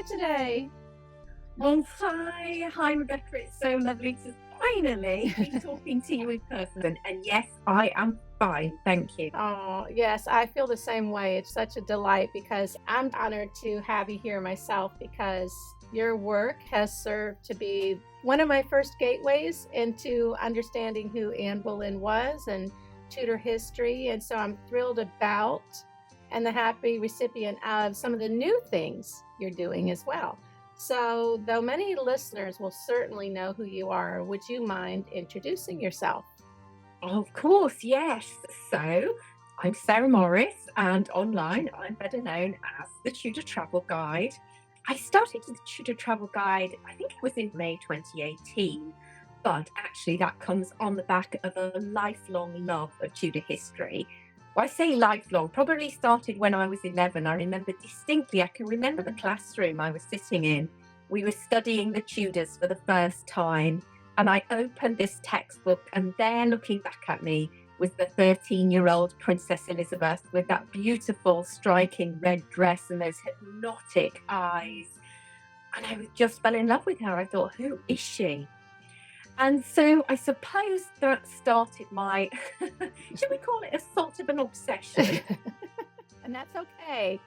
you today? Well, hi, Rebecca. It's so lovely to finally be talking to you in person. And yes, I am fine. Thank you. Oh, yes, I feel the same way. It's such a delight because I'm honored to have you here myself because your work has served to be one of my first gateways into understanding who Anne Boleyn was and Tudor history. And so I'm thrilled about and the happy recipient of some of the new things you're doing as well. So, though many listeners will certainly know who you are, would you mind introducing yourself? Of course, yes. So I'm Sarah Morris, and online I'm better known as the Tudor Travel Guide. I started the Tudor Travel Guide, I think it was in May 2018, but actually that comes on the back of a lifelong love of Tudor history. Well, I say lifelong, probably started when I was 11. I remember distinctly, I can remember the classroom I was sitting in. We were studying the Tudors for the first time, and I opened this textbook, and there looking back at me was the 13-year-old Princess Elizabeth with that beautiful, striking red dress and those hypnotic eyes. And I just fell in love with her. I thought, who is she? And so I suppose that started my, should we call it a sort of an obsession And that's okay.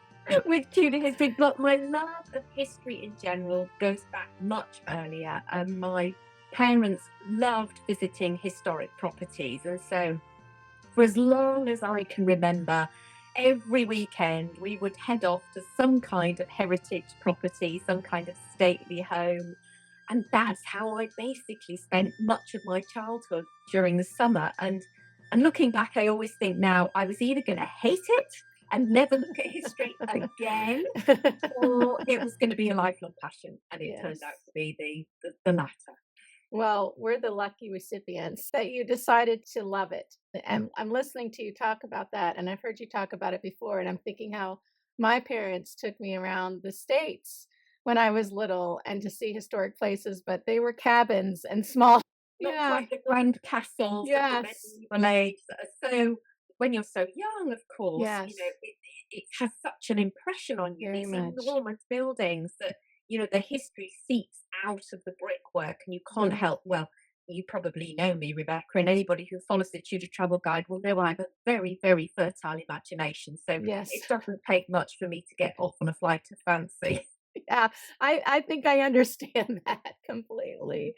with Tudor history? But my love of history in general goes back much earlier. And my parents loved visiting historic properties. And so for as long as I can remember, every weekend we would head off to some kind of heritage property, some kind of stately home. And that's how I basically spent much of my childhood during the summer. And looking back, I always think now I was either going to hate it and never look at history again, or it was going to be a lifelong passion. And it turned out to be the latter. Well, we're the lucky recipients that you decided to love it. And I'm listening to you talk about that, and I've heard you talk about it before, and I'm thinking how my parents took me around the States when I was little and to see historic places, but they were cabins and small. Not Yeah, quite the grand castles of the yes, medieval age that are so, when you're so young, of course, yes, it has such an impression on you. very These much. enormous buildings that, the history seeps out of the brickwork and you can't help, well, you probably know me, Rebecca, and anybody who follows the Tudor Travel Guide will know I have a very, very fertile imagination. So Yes. it doesn't take much for me to get off on a flight of fancy. Yeah, I think I understand that completely.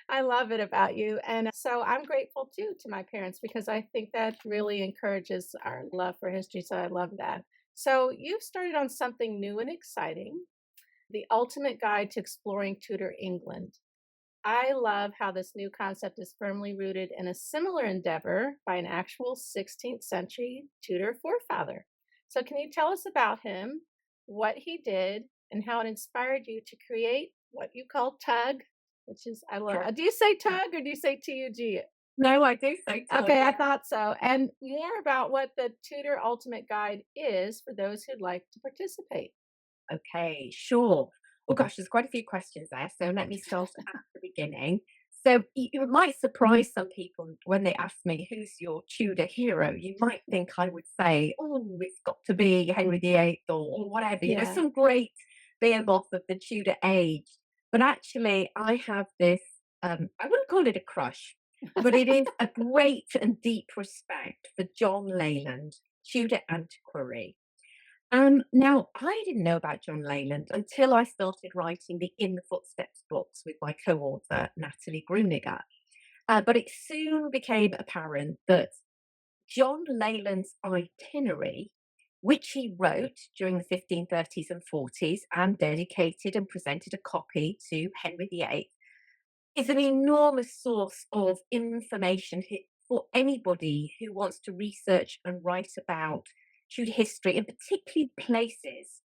I love it about you. And so I'm grateful too to my parents because I think that really encourages our love for history. So I love that. So you've started on something new and exciting, the ultimate guide to exploring Tudor England. I love how this new concept is firmly rooted in a similar endeavor by an actual 16th century Tudor forefather. So, can you tell us about him, what he did, and how it inspired you to create what you call Tug, which is, I love. Sure. Do you say Tug or do you say TUG? No, I do say so. Okay, I thought so. And more about what the Tudor Ultimate Guide is for those who'd like to participate. Okay, sure. Oh gosh, there's quite a few questions there. So let me start at the beginning. So it might surprise some people when they ask me, who's your Tudor hero? You might think I would say, oh, it's got to be Henry VIII or whatever, Yeah. some great behemoth of the Tudor age. But actually, I have this, I wouldn't call it a crush, but it is a great and deep respect for John Leyland, Tudor antiquary. Now, I didn't know about John Leyland until I started writing the In the Footsteps books with my co-author, Natalie Gruniger. But it soon became apparent that John Leyland's itinerary, which he wrote during the 1530s and 40s and dedicated and presented a copy to Henry VIII, is an enormous source of information for anybody who wants to research and write about Tudor history, and particularly places.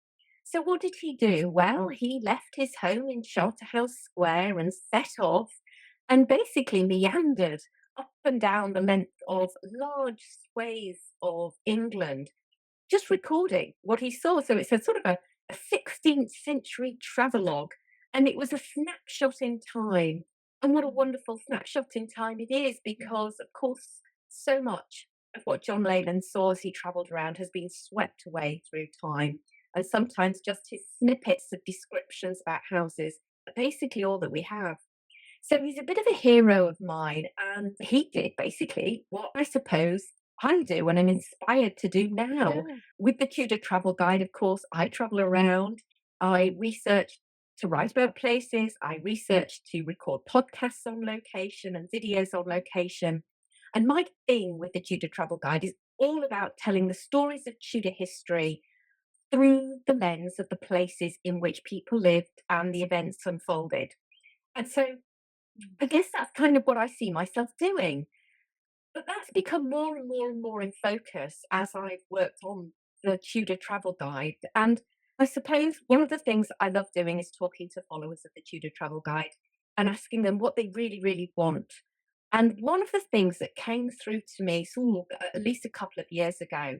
So, what did he do? Well, he left his home in Charterhouse Square and set off and basically meandered up and down the length of large swathes of England, just recording what he saw. So, it's a sort of a 16th century travelogue, and it was a snapshot in time. And what a wonderful snapshot in time it is, because, of course, so much of what John Leyland saw as he travelled around has been swept away through time. and sometimes just his snippets of descriptions about houses are basically all that we have. So he's a bit of a hero of mine, and he did basically what I suppose I do and I'm inspired to do now. Yeah. With the Tudor Travel Guide, of course, I travel around, I research to write about places, I research to record podcasts on location and videos on location. And my thing with the Tudor Travel Guide is all about telling the stories of Tudor history through the lens of the places in which people lived and the events unfolded. And so I guess that's kind of what I see myself doing. But that's become more and more and more in focus as I've worked on the Tudor Travel Guide. And I suppose one of the things I love doing is talking to followers of the Tudor Travel Guide and asking them what they really, really want. And one of the things that came through to me at least a couple of years ago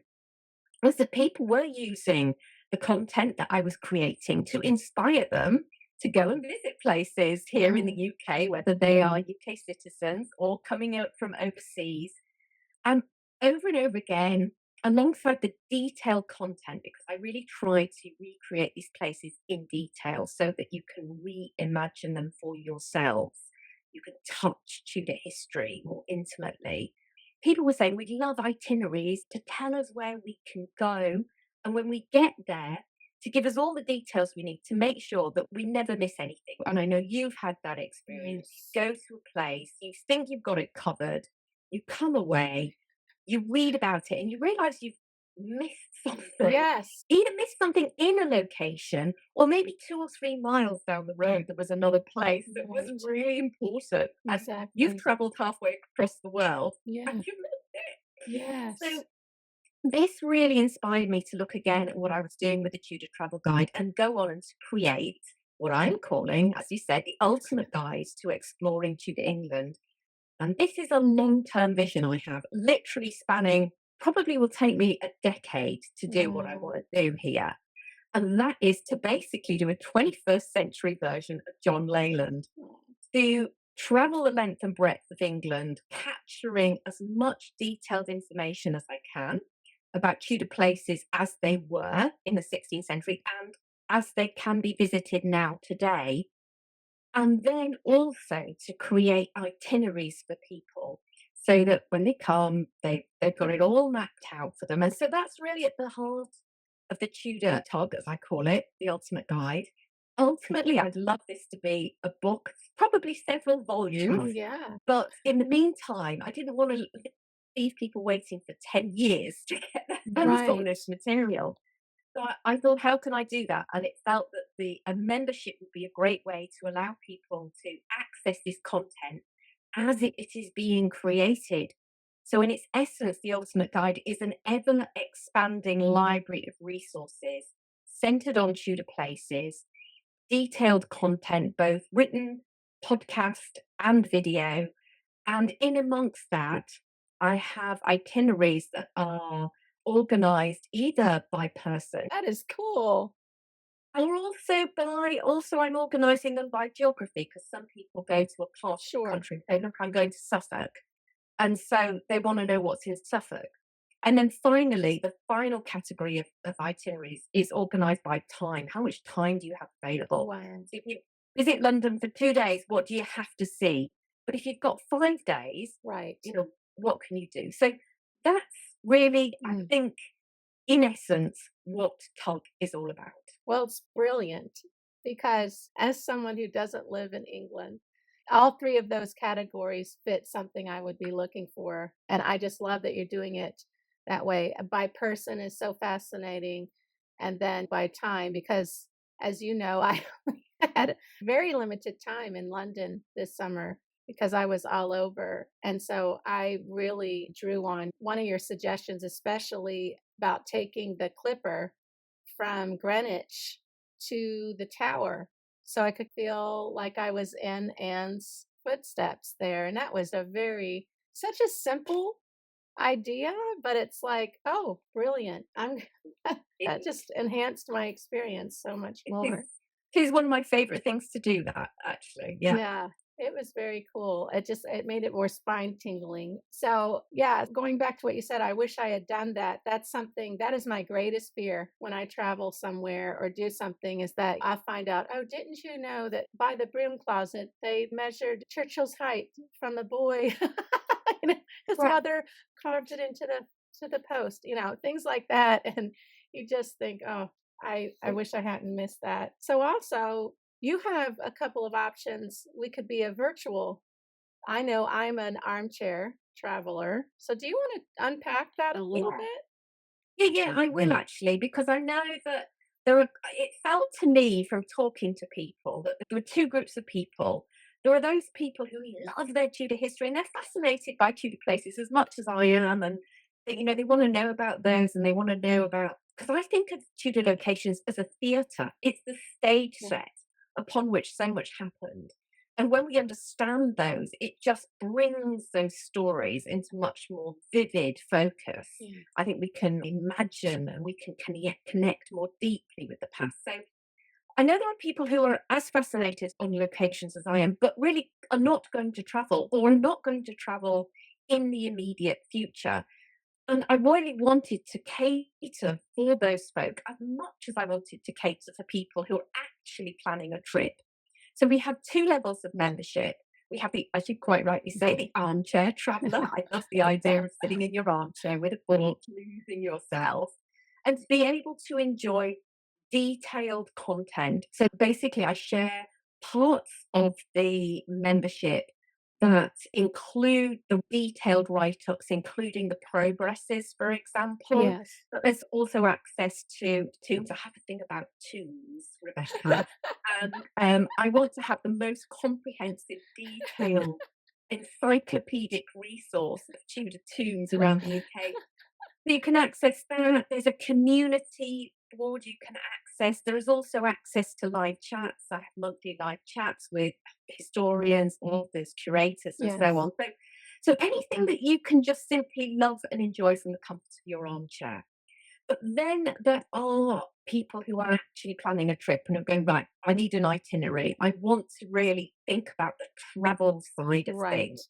was that people were using the content that I was creating to inspire them to go and visit places here in the Oh, UK, whether they are UK citizens or coming out from overseas. And over again, alongside the detailed content, because I really try to recreate these places in detail so that you can reimagine them for yourselves. You can touch Tudor history more intimately. People were saying we'd love itineraries to tell us where we can go. And when we get there, to give us all the details we need to make sure that we never miss anything. And I know you've had that experience. yes. You go to a place, you think you've got it covered, you come away, you read about it, and you realize you've missed something. Yes, Either missed something in a location, or maybe 2 or 3 miles down the road, there was another place that was right. really important. And you've Exactly. traveled halfway across the world and Yeah. you missed it. Yes. So this really inspired me to look again at what I was doing with the Tudor Travel Guide and go on and to create what I'm calling, as you said, the ultimate guide to exploring Tudor England. And this is a long-term vision I have, literally spanning, probably will take me a decade to do what I Wow. want to do here. And that is to basically do a 21st century version of John Leyland, to travel the length and breadth of England, capturing as much detailed information as I can about Tudor places as they were in the 16th century and as they can be visited now today, and then also to create itineraries for people so that when they come, they've got it all mapped out for them. And so that's really at the heart of the Tudor Tug, as I call it, the ultimate guide. Ultimately, I'd love this to be a book, probably several Oh, volumes. yeah. But in the meantime, I didn't want to leave people waiting for 10 years to get their hands on Right. this material. So I thought, how can I do that? And it felt that a membership would be a great way to allow people to access this content as it is being created. So, in its essence, the Ultimate Guide is an ever expanding library of resources centered on Tudor places, detailed content, both written, podcast, and video. And in amongst that, I have itineraries that are organized either by person That is cool. or also I'm organizing them by geography because some people go to a part of the Sure. country. They look, I'm going to Suffolk. And so they want to know what's in Suffolk. And then finally, the final category of itineraries is organized by time. How much time do you have available? Wow. So if you visit London for 2 days, what do you have to see? But if you've got 5 days, Right. what can you do? So that's really, I Mm. think, in essence, what Tug is all about. Well, it's brilliant because as someone who doesn't live in England, all three of those categories fit something I would be looking for. And I just love that you're doing it that way. By person is so fascinating. And then by time, because as you know, I only had very limited time in London this summer because I was all over. And so I really drew on one of your suggestions, especially about taking the clipper from Greenwich to the tower so I could feel like I was in Anne's footsteps there. And that was such a simple idea, but it's like, oh, brilliant. It, That just enhanced my experience so much it, is, more. it is one of my favorite things to do, that actually. Yeah. Yeah. It was very cool. It made it more spine tingling. So, yeah, going back to what you said, I wish I had done that. That's something that is my greatest fear when I travel somewhere or do something is that I find out, oh, didn't you know that by the broom closet they measured Churchill's height from the boy? You know, his Right. mother carved it into the post, things like that. And you just think, oh, I wish I hadn't missed that. So also you have a couple of options. We could be a virtual. I know I'm an armchair traveler. So do you want to unpack that a little Yeah. bit? Yeah, I will actually, because I know that it felt to me from talking to people that there were two groups of people. There are those people who love their Tudor history and they're fascinated by Tudor places as much as I am. And, they want to know about those and they want to know about, because I think of Tudor locations as a theatre, it's the stage Yeah. set upon which so much happened. And when we understand those, it just brings those stories into much more vivid focus. Yeah. I think we can imagine and we can connect more deeply with the past. So I know there are people who are as fascinated on locations as I am, but really are not going to travel or are not going to travel in the immediate future. And I really wanted to cater for those folk as much as I wanted to cater for people who are actually planning a trip. So we have two levels of membership. We have as you quite rightly say, the armchair traveller. I love the idea of sitting in your armchair with a book, losing yourself, and to be able to enjoy detailed content. So basically, I share parts of the membership that include the detailed write-ups, including the progresses, for example. Yes. But there's also access to tombs. I have a thing about tombs, Rebecca. I want to have the most comprehensive, detailed, encyclopedic resource of Tudor tombs around the UK. So you can access that. There's a community board you can access. There is also access to live chats. I have monthly live chats with historians, authors, curators, and so Yes. on. So anything that you can just simply love and enjoy from the comfort of your armchair. But then there are people who are actually planning a trip and are going, right, I need an itinerary. I want to really think about the travel side of Right. things.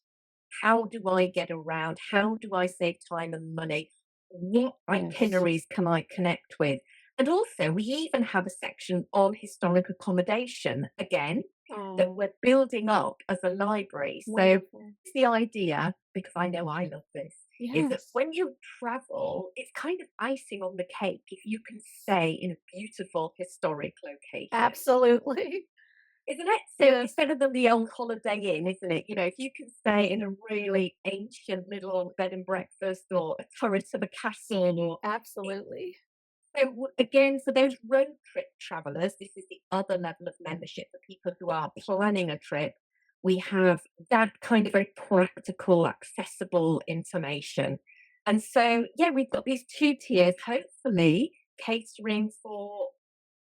How do I get around? How do I save time and money? What Yes. itineraries can I connect with? And also, we even have a section on historic accommodation again that Oh, we're building up as a library. So, wonderful. it's the idea, because I know I love this, is that Yes. when you travel, it's kind of icing on the cake if you can stay in a beautiful historic location. Absolutely. Isn't it? So it's Yes. better than the old Holiday Inn, isn't it? If you can stay in a really ancient little bed and breakfast or a turret of a castle or it Absolutely. so again, for those road trip travelers, this is the other level of membership for people who are planning a trip. We have that kind of very practical, accessible information. And so, yeah, we've got these two tiers, hopefully catering for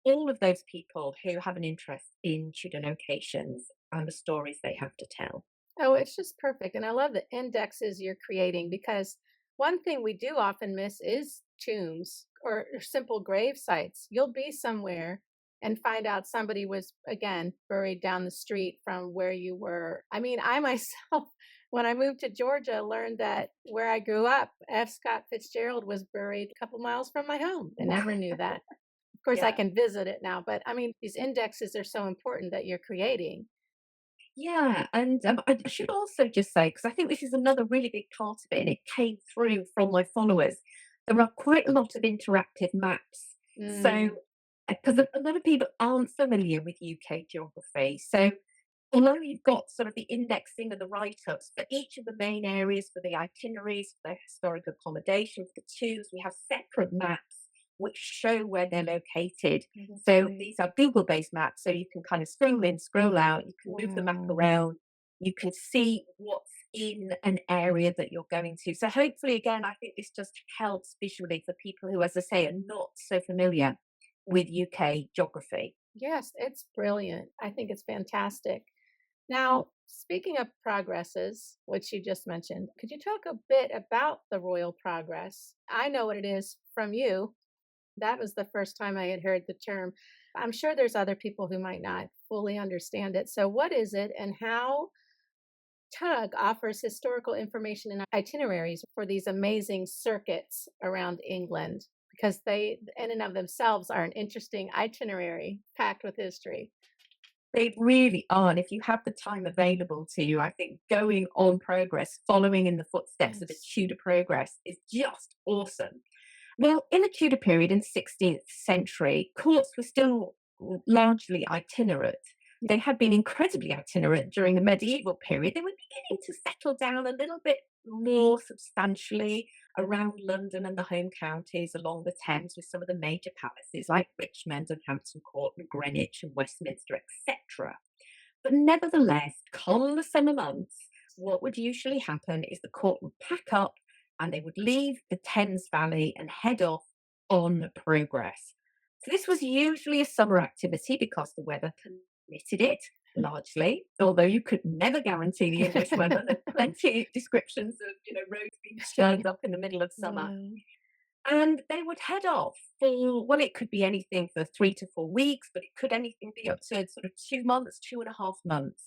all of those people who have an interest in Tudor locations and the stories they have to tell. Oh, it's just perfect. And I love the indexes you're creating because one thing we do often miss is tombs or simple grave sites. You'll be somewhere and find out somebody was, again, buried down the street from where you were. I mean, I myself, when I moved to Georgia, learned that where I grew up, F. Scott Fitzgerald was buried a couple miles from my home. I never knew that. Of course, I Yeah. can visit it now, but I mean, these indexes are so important that you're creating. Yeah, and I should also just say, because I think this is another really big part of it, and it came through from my followers, there are quite a lot of interactive maps. So, Mm, because a lot of people aren't familiar with UK geography. So, although you've got sort of the indexing and the write ups for each of the main areas, for the itineraries, for the historic accommodation, for the tours, we have separate maps which show where they're located. oh, that's So great. these are Google based maps. So you can kind of scroll in, scroll out, you can move the map Wow. around, you can see what's in an area that you're going to. So hopefully, again, I think this just helps visually for people who, as I say, are not so familiar with UK geography. Yes, it's brilliant. I think it's fantastic. Now, speaking of progresses, which you just mentioned, could you talk a bit about the royal progress? I know what it is from you. That was the first time I had heard the term. I'm sure there's other people who might not fully understand it. So, what is it and how Tug offers historical information and itineraries for these amazing circuits around England? Because they, in and of themselves, are an interesting itinerary packed with history. They really are. And if you have the time available to you, I think going on progress, following in the footsteps of the Yes. Tudor progress is just awesome. Well, in the Tudor period in the 16th century, courts were still largely itinerant. They had been incredibly itinerant during the medieval period. They were beginning to settle down a little bit more substantially around London and the home counties along the Thames with some of the major palaces like Richmond and Hampton Court and Greenwich and Westminster, etc. But nevertheless, come the summer months, what would usually happen is the court would pack up and they would leave the Thames Valley and head off on progress. So this was usually a summer activity because the weather permitted it largely, although you could never guarantee the English weather. There's plenty of descriptions of roads being churned up in the middle of summer. Mm, And they would head off for, well, it could be anything for 3 to 4 weeks, but it could anything be up to sort of 2 months, 2.5 months.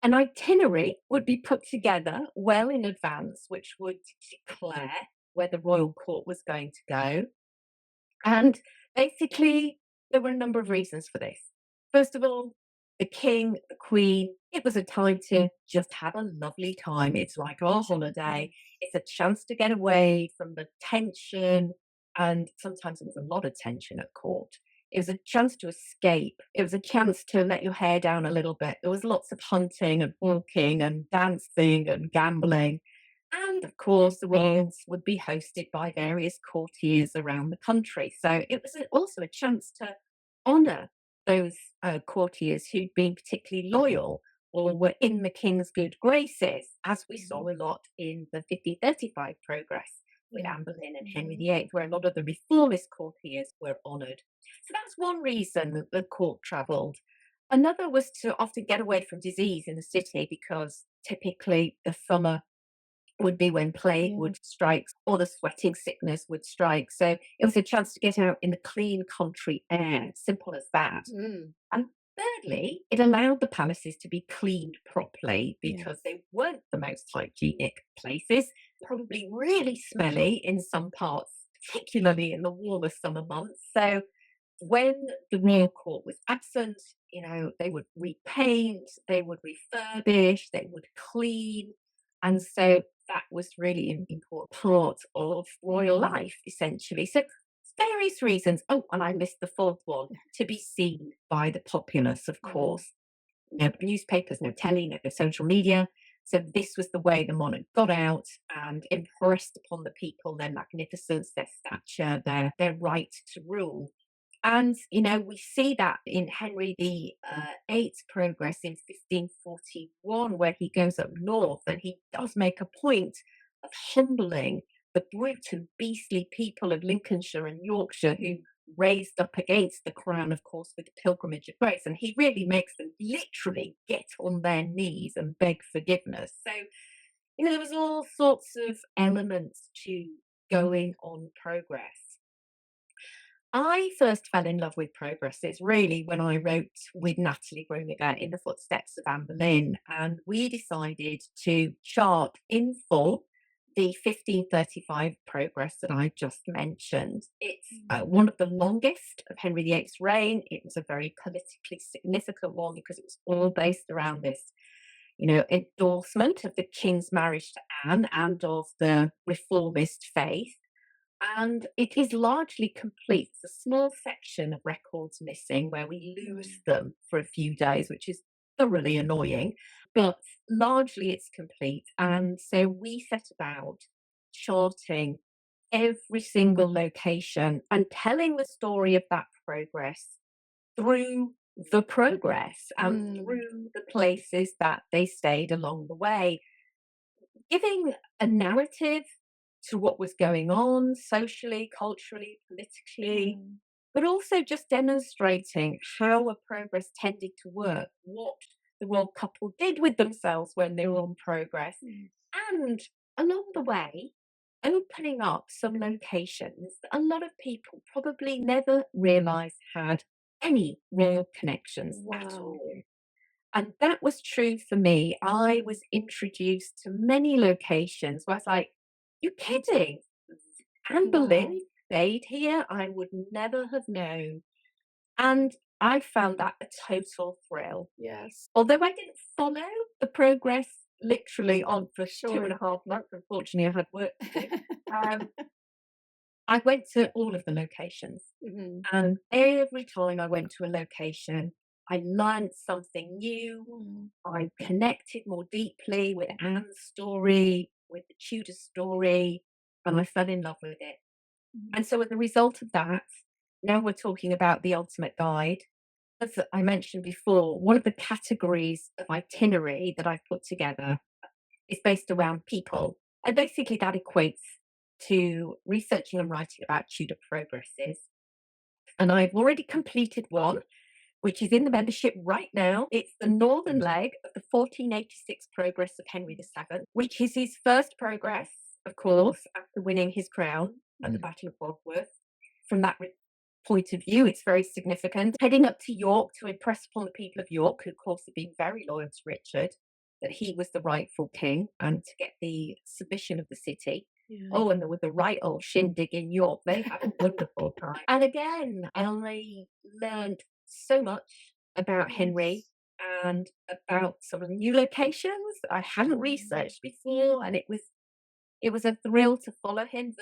An itinerary would be put together well in advance, which would declare where the royal court was going to go. And basically, there were a number of reasons for this. First of all, the king, the queen, it was a time to just have a lovely time. It's like our holiday. It's a chance to get away from the tension. And sometimes there was a lot of tension at court. It was a chance to escape. It was a chance to let your hair down a little bit. There was lots of hunting and walking and dancing and gambling. And of course, the royals would be hosted by various courtiers around the country. So it was also a chance to honour those courtiers who'd been particularly loyal or were in the king's good graces, as we saw mhm, a lot in the 1535 progress with yeah. Anne Boleyn and Henry Mhm. VIII, where a lot of the reformist courtiers were honoured. So that's one reason that the court travelled. Another was to often get away from disease in the city because typically the summer would be when plague Yeah. would strike or the sweating sickness would strike. So it was a chance to get out in the clean country air, simple as that. Mm, And thirdly, it allowed the palaces to be cleaned properly because yes. they weren't the most hygienic places, probably really smelly in some parts, particularly in the warmer summer months. So when the royal court was absent, they would repaint, they would refurbish, they would clean. And so that was really an important part of royal life, essentially. So various reasons. Oh, and I missed the fourth one, to be seen by the populace, of Mm, course. No newspapers, no telly, no social media. So this was the way the monarch got out and impressed upon the people their magnificence, their stature, their right to rule. And, we see that in Henry the Eighth's progress in 1541, where he goes up north and he does make a point of humbling the brute and beastly people of Lincolnshire and Yorkshire who raised up against the crown, of course, with the Pilgrimage of Grace. And he really makes them literally get on their knees and beg forgiveness. So, there was all sorts of elements to going on progress. I first fell in love with progresses really when I wrote with Natalie Grumiger in the footsteps of Anne Boleyn, and we decided to chart in full the 1535 progress that I just mentioned. It's mm, one of the longest of Henry VIII's reign. It was a very politically significant one because it was all based around this, endorsement of the king's marriage to Anne and of the reformist faith, and it is largely complete. It's a small section of records missing where we lose mm, them for a few days, which is thoroughly annoying, but largely it's complete. And so we set about charting every single location and telling the story of that progress through the progress and mm, through the places that they stayed along the way, giving a narrative to what was going on socially, culturally, politically, mm, but also just demonstrating how a progress tended to work, what the royal couple did with themselves when they were on progress, mm. and along the way, opening up some locations that a lot of people probably never realised had any real connections at Wow. all. And that was true for me. I was introduced to many locations where I was like, "You kidding? Anne Wow. Boleyn stayed here? I would never have known." And I found that a total thrill. Yes. Although I didn't follow the progress literally on for two and Sure. a half months, unfortunately, I had work to do. Um, I went to all of the locations, Mhm. and every time I went to a location, I learned something new. Mm. I connected more deeply with Anne's story, with the Tudor story, and I fell in love with it. Mhm. And so, as a result of that, now we're talking about the ultimate guide. As I mentioned before, one of the categories of itinerary that I've put together is based around people. And basically, that equates to researching and writing about Tudor progresses. And I've already completed one, which is in the membership right now. It's the northern leg of the 1486 progress of Henry VII, which is his first progress, of course, after winning his crown at the Mm. Battle of Bosworth. From that point of view, it's very significant. Heading up to York to impress upon the people of York, who, of course, had been very loyal to Richard, that he was the rightful king and to get the submission of the city. Yeah. Oh, and there was a right old shindig in York. They had a wonderful time. And again, I learned so much about Henry Yes. and about some of the new locations I hadn't researched before, and it was a thrill to follow him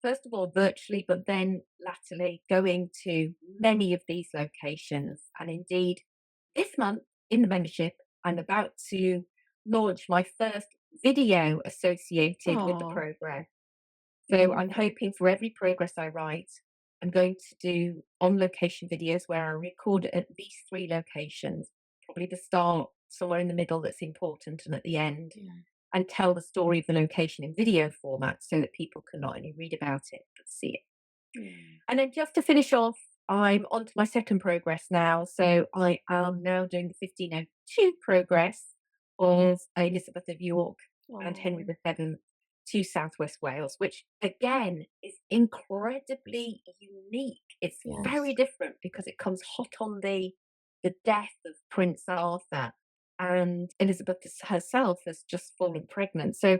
first of all virtually, but then latterly going to many of these locations. And indeed, this month in the membership, I'm about to launch my first video associated with the Oh. program. So Mm. I'm hoping for every progress I write, I'm going to do on location videos where I record at least three locations, probably the start, somewhere in the middle that's important, and at the end, Yeah. and tell the story of the location in video format so that people can not only read about it, but see it. Yeah. And then just to finish off, I'm on to my second progress now. So I am now doing the 1502 progress of Elizabeth of York and Henry Oh. VII to Southwest Wales, which again is incredibly unique. It's Yes. very different because it comes hot on the death of Prince Arthur, and Elizabeth herself has just fallen pregnant. So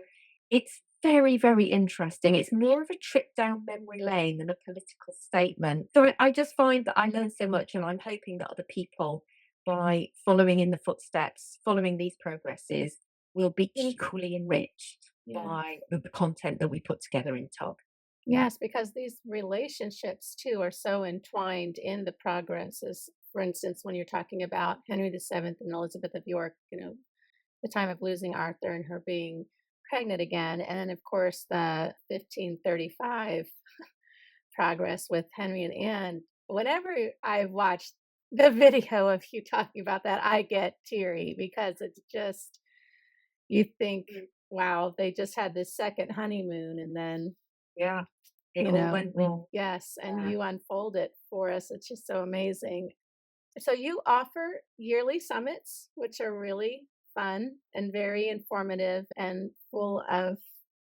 it's very, very interesting. It's more of a trip down memory lane than a political statement. So I just find that I learn so much, and I'm hoping that other people, by following in the footsteps, following these progresses, will be equally enriched Yeah. by the content that we put together in Tug. Yes, because these relationships too are so entwined in the progresses. For instance, when you're talking about Henry VII and Elizabeth of York, the time of losing Arthur and her being pregnant again, and then of course the 1535 progress with Henry and Anne. Whenever I watch the video of you talking about that, I get teary because it's just you think, Mm. wow, they just had this second honeymoon and then, Yeah, it you all know, went wrong. yes, and Yeah. you unfold it for us. It's just so amazing. So you offer yearly summits, which are really fun and very informative and full of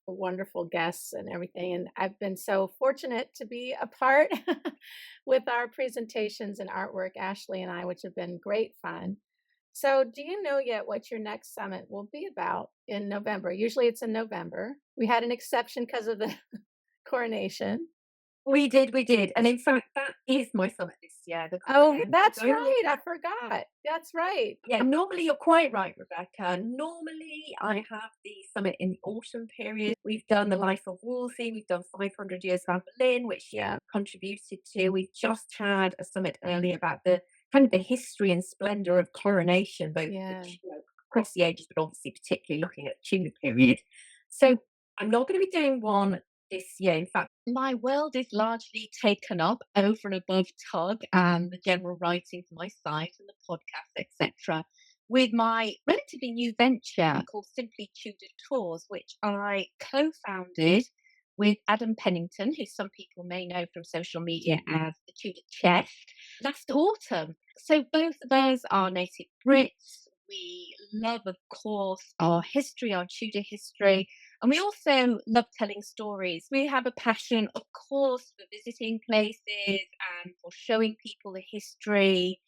wonderful guests and everything. And I've been so fortunate to be a part with our presentations and artwork, Ashley and I, which have been great fun. So, do you know yet what your next summit will be about in November? Usually it's in November. We had an exception because of the coronation. We did. And in fact, that is my summit this year. Oh, We're that's going with right. I that. forgot. That's right. Yeah, normally you're quite right, Rebecca. Normally I have the summit in the autumn period. We've done the life of Wolsey, we've done 500 years of Anne Boleyn, which you Yeah. contributed to. We've just had a summit earlier about the kind of the history and splendor of coronation, both Yeah. across the ages, but obviously particularly looking at the Tudor period. So I'm not going to be doing one this year. In fact, my world is largely taken up over and above Tug and the general writing for my site and the podcast, etc., with my relatively new venture called Simply Tudor Tours, which I co-founded with Adam Pennington, who some people may know from social media as the Tudor Chest, last autumn. So both of us are native Brits. We love, of course, our history, our Tudor history, And we also love telling stories. We have a passion, of course, for visiting places and for showing people the history.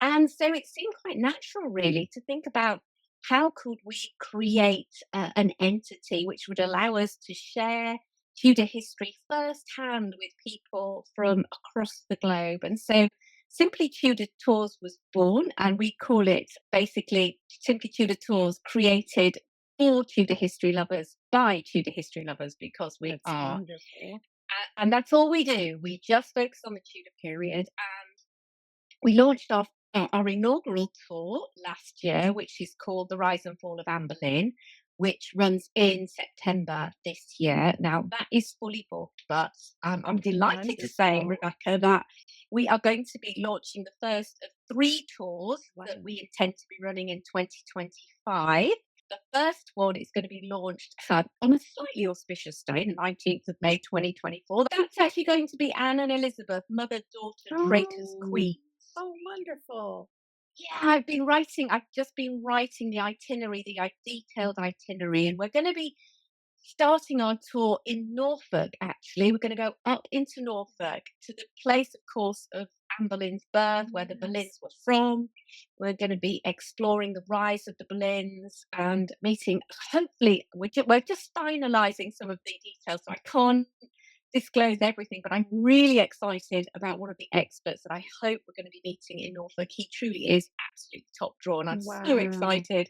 And so it seemed quite natural, really, to think about how could we create an entity which would allow us to share Tudor history firsthand with people from across the globe. And so Simply Tudor Tours was born, and we call it basically Simply Tudor Tours, created for Tudor history lovers by Tudor history lovers, because we That's are. wonderful. And that's all we do. We just focus on the Tudor period. We launched our inaugural tour last year, which is called The Rise and Fall of Anne Boleyn, which runs in September this year. Now, that is fully booked, but I'm delighted to say, Wonderful. Rebecca, that we are going to be launching the first of 3 tours that Wow. we intend to be running in 2025. The first one is going to be launched on a slightly auspicious day, the 19th of May 2024. That's actually going to be Anne and Elizabeth, mother, daughter, traitors, Oh, queen. oh, wonderful. Yeah, I've just been writing the itinerary, detailed itinerary, and we're going to be starting our tour in Norfolk, actually. We're going to go up into Norfolk to the place, of course, of Anne Boleyn's birth, where the Boleyns Yes. were from. We're going to be exploring the rise of the Boleyns and meeting, hopefully, we're just finalising some of the details. So I can't disclose everything, but I'm really excited about one of the experts that I hope we're going to be meeting in Norfolk. He truly is absolutely top draw, and I'm so Wow. excited,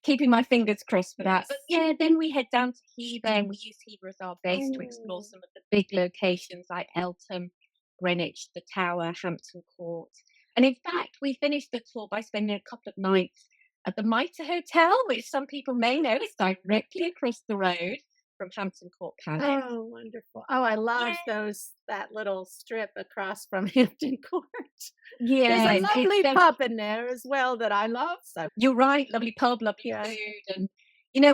keeping my fingers crossed for that. But Yes. yeah, then we head down to Hever, and we use Hever as our base to explore Oh, some of the big locations like Eltham, Greenwich, the Tower, Hampton Court. And in fact, we finished the tour by spending a couple of nights at the Mitre Hotel, which some people may know is directly across the road from Hampton Court Palace. oh, wonderful. Oh, I love that little strip across from Hampton Court. There's a Yes, it's lovely so pub in there as well that I love. So you're right, lovely pub, lovely yeah. food, and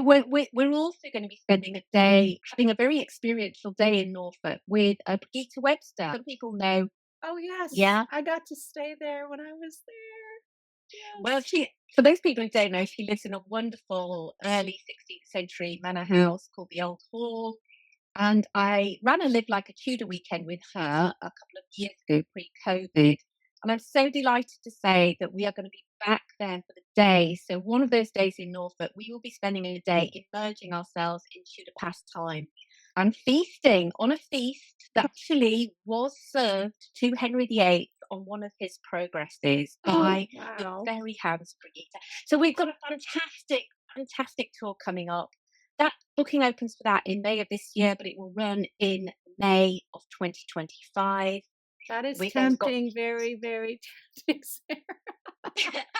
we're also going to be spending a day, having a very experiential day in Norfolk with Brigitte Webster. Some people know, Oh yes, yeah. I got to stay there when I was there. Well, Yes. she for those people who don't know, she lives in a wonderful early 16th century manor house called the Old Hall. And I ran a Live Like a Tudor weekend with her a couple of years ago, pre-COVID. And I'm so delighted to say that we are going to be back there for the day. So one of those days in Norfolk, we will be spending a day immersing ourselves in Tudor pastime and feasting on a feast that actually was served to Henry VIII on one of his progresses Oh by the wow. very hands of Brigitte. So we've got a fantastic tour coming up. That booking opens for that in May of this year, but it will run in May of 2025. That is We've then got tempting, very, very tempting, Sarah.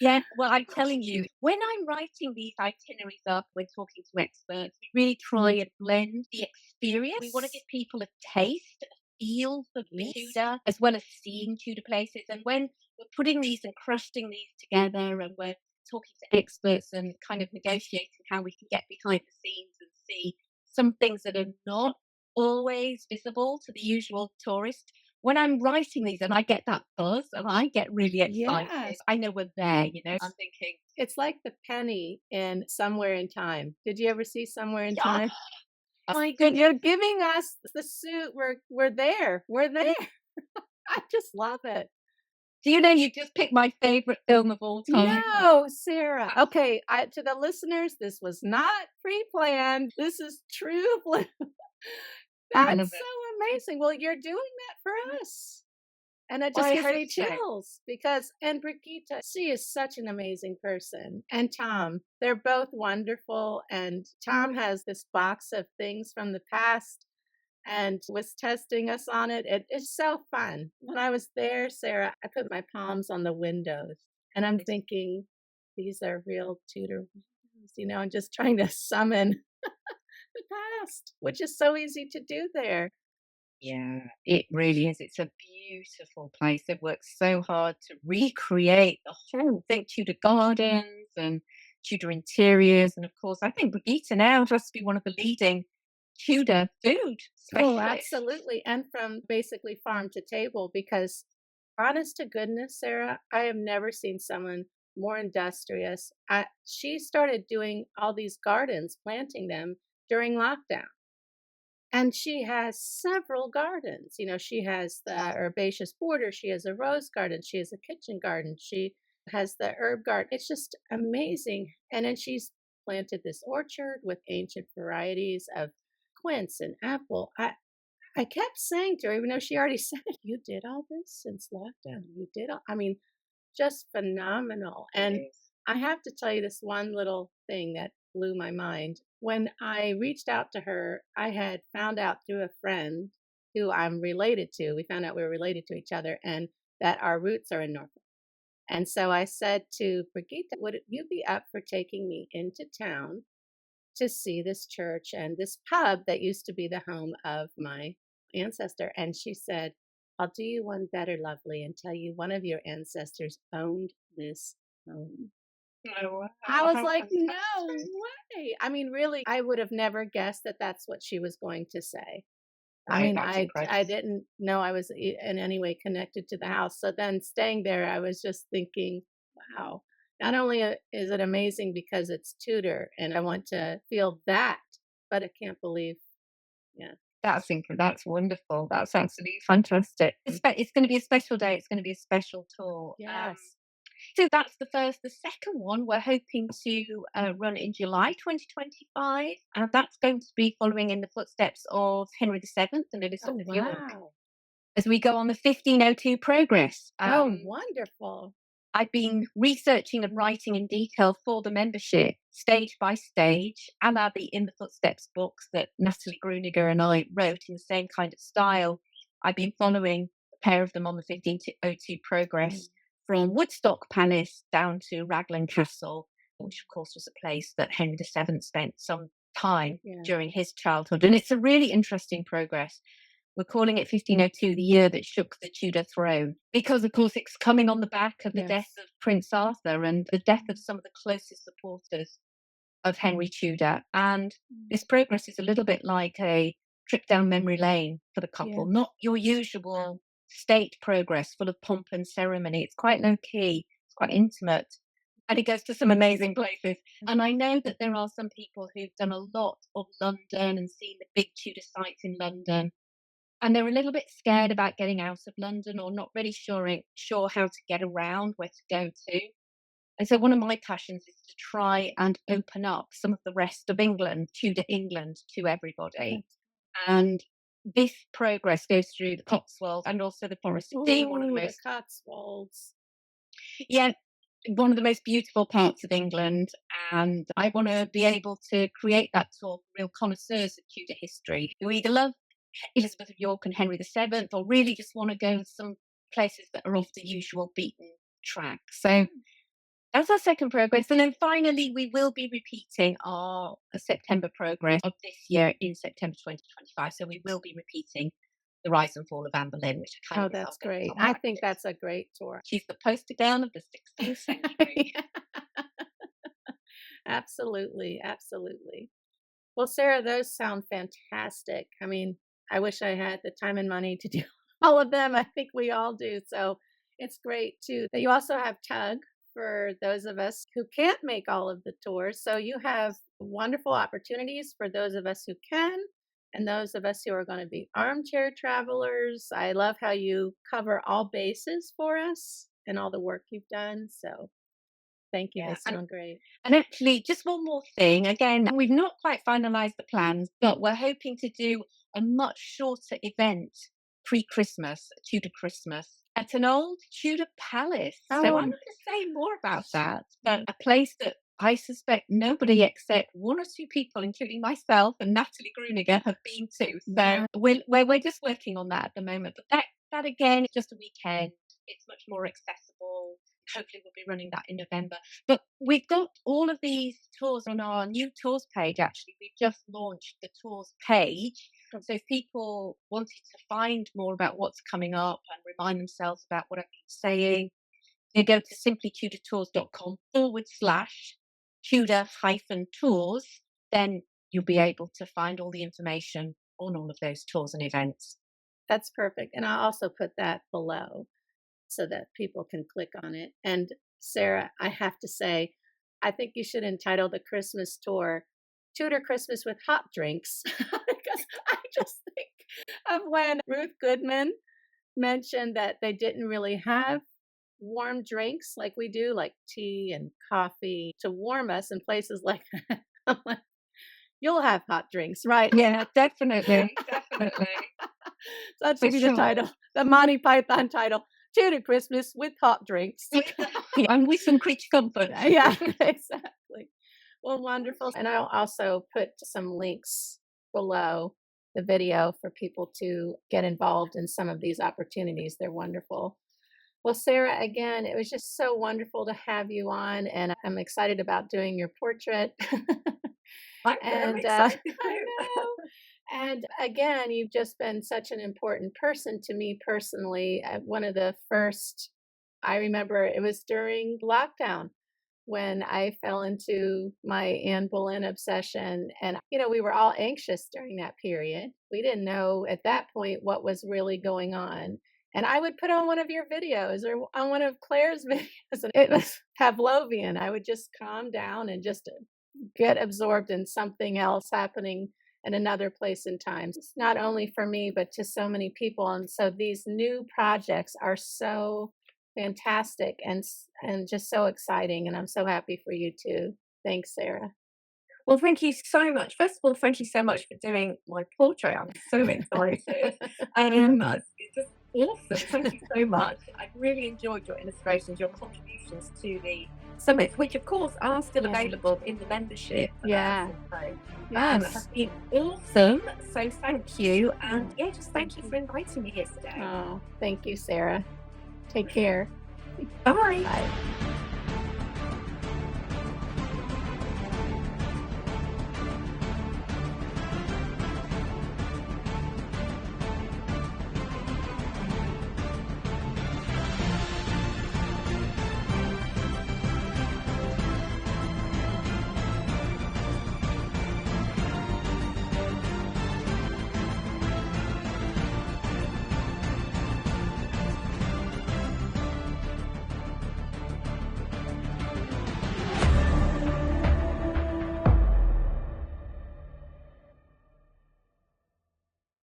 yeah, well, I'm telling you, when I'm writing these itineraries up, when talking to experts, we really try and blend the experience. We want to Yes. give people a taste, a feel for Yes. Tudor, as well as seeing Tudor places. And when we're putting these and crafting these together, and we're talking to experts and kind of negotiating how we can get behind the scenes and see some things that are not always visible to the usual tourist, when I'm writing these and I get that buzz and I get really excited, Yes. I know we're there, I'm thinking, It's like the penny in Somewhere in Time. Did you ever see Somewhere in yeah, Time? oh my goodness. You're giving us the suit. We're there. We're there. I just love it. Do you know you just picked my favorite film of all time? No, Sarah. Okay, to the listeners, this was not pre-planned. This is true blue. I love That's it. so amazing. Well, you're doing that for us. And it just I gives hope me so. chills because, and Brigitte, she is such an amazing person. And Tom, they're both wonderful. And Tom has this box of things from the past and was testing us on it. It is so fun. When I was there, Sarah, I put my palms on the windows and I'm thinking, these are real Tudor windows, and just trying to summon the past, which is so easy to do there. Yeah, it really is. It's a beautiful place. They've worked so hard to recreate the whole thing, Tudor gardens and Tudor interiors. And of course, I think Brigitte now must be one of the leading Tudor food Oh, specialists. absolutely. And from basically farm to table, because honest to goodness, Sarah, I have never seen someone more industrious. She started doing all these gardens, planting them during lockdown. And she has several gardens. She has the herbaceous border, she has a rose garden, she has a kitchen garden, she has the herb garden. It's just amazing. And then she's planted this orchard with ancient varieties of quince and apple. I kept saying to her, even though she already said it, "You did all this since lockdown. You did all," I mean, just phenomenal. And Yes. I have to tell you this one little thing that blew my mind. When I reached out to her, I had found out through a friend who I'm related to. We found out we were related to each other and that our roots are in Norfolk. And so I said to Brigitte, "Would you be up for taking me into town to see this church and this pub that used to be the home of my ancestor?" And she said, "I'll do you one better, lovely, and tell you one of your ancestors owned this home." Oh, wow, I was how like, "No fantastic. way." I mean, really, I would have never guessed that that's what she was going to say. I Right, mean, that's I incredible. didn't know I was in any way connected to the house. So then staying there, I was just thinking, wow, not only is it amazing because it's Tudor and I want to feel that, but I can't believe, yeah. That's wonderful. That's absolutely fantastic. It's going to be a special day. It's going to be a special tour. Yes. So that's the first. The second one we're hoping to run in July 2025, and that's going to be following in the footsteps of Henry VII and Oh, Elizabeth of York wow. as we go on the 1502 progress. Oh, wonderful. I've been researching and writing in detail for the membership, stage by stage, and are the In the Footsteps books that Natalie Gruniger and I wrote in the same kind of style. I've been following a pair of them on the 1502 Mm, progress from Woodstock Palace down to Raglan Castle, which of course was a place that Henry VII spent some time yeah. during his childhood. And it's a really interesting progress. We're calling it 1502, the year that shook the Tudor throne, because, of course, it's coming on the back of the death Yes. of Prince Arthur and the death of some of the closest supporters of Henry Tudor. And Mm, this progress is a little bit like a trip down memory lane for the couple, yes. not your usual state progress full of pomp and ceremony. It's quite low key, it's quite intimate. And it goes to some amazing places. And I know that there are some people who've done a lot of London and seen the big Tudor sites in London, and they're a little bit scared about getting out of London or not really sure how to get around, where to go to. And so one of my passions is to try and open up some of the rest of England, Tudor England, to everybody. That's, And this progress goes through the Cotswolds and also the Forest of Dean, one of the ooh, the most, Cotswolds. yeah, one of the most beautiful parts of England. And I want to be able to create that tour for real connoisseurs of Tudor history who either love Elizabeth of York and Henry VII, or really just want to go some places that are off the usual beaten track. So that's our second progress. And then finally, we will be repeating our September progress of this year in September 2025. So we will be repeating the rise and fall of Anne Boleyn, which I kind Oh, of felt that's bit great. I think practice. that's a great tour. She's the poster girl of the 16th century. Absolutely, absolutely. Well, Sarah, those sound fantastic. I mean, I wish I had the time and money to do all of them. I think we all do. So it's great too that you also have Tug for those of us who can't make all of the tours. So you have wonderful opportunities for those of us who can and those of us who are going to be armchair travelers. I love how you cover all bases for us and all the work you've done. So thank you. They Yeah. sound great. And actually, just one more thing. Again, we've not quite finalised the plans, but we're hoping to do a much shorter event pre Christmas, Tudor Christmas, at an old Tudor palace. So I'm Oh, not going to say more about that, but a place that I suspect nobody except one or two people, including myself and Natalie Gruniger, have been to. So yeah. we're just working on that at the moment. But that again is just a weekend. It's much more accessible. Hopefully, we'll be running that in November. But we've got all of these tours on our new tours page, actually. We've just launched the tours page. So if people wanted to find more about what's coming up and remind themselves about what I've been saying, you go to simplytudortours.com/Tudor hyphen tours. Then you'll be able to find all the information on all of those tours and events. That's perfect, and I'll also put that below so that people can click on it, and Sarah, I have to say, I think you should entitle the Christmas tour Tudor Christmas with Hot Drinks because I just think of when Ruth Goodman mentioned that they didn't really have warm drinks like we do, like tea and coffee to warm us in places like that. I'm like, you'll have hot drinks, right? Yeah, definitely, definitely, So that for should be the sure. title, the Monty Python title, Tudor Christmas with Hot Drinks. Yeah, and with some creature comfort. Yeah, exactly. Well, wonderful. And I'll also put some links below the video for people to get involved in some of these opportunities. They're wonderful. Well, Sarah, again, it was just so wonderful to have you on, and I'm excited about doing your portrait. I'm very And excited I too. know. And again, you've just been such an important person to me personally. One of the first, I remember it was during lockdown when I fell into my Anne Boleyn obsession. And, we were all anxious during that period. We didn't know at that point what was really going on. And I would put on one of your videos or on one of Claire's videos, and it was Pavlovian. I would just calm down and just get absorbed in something else happening in another place and time. It's not only for me, but to so many people. And so these new projects are so fantastic and just so exciting. And I'm so happy for you too. Thanks, Sarah. Well, thank you so much. First of all, thank you so much for doing my portrait. I'm so excited. It's just awesome. Thank you so much. I really enjoyed your illustrations, your contributions to the summits, which of course are still Yeah. available in the membership. Yeah. So, Yes. has been awesome. So thank you. And yeah, just thank you for inviting me here today. Oh, thank you, Sarah. Take care. Bye. Bye.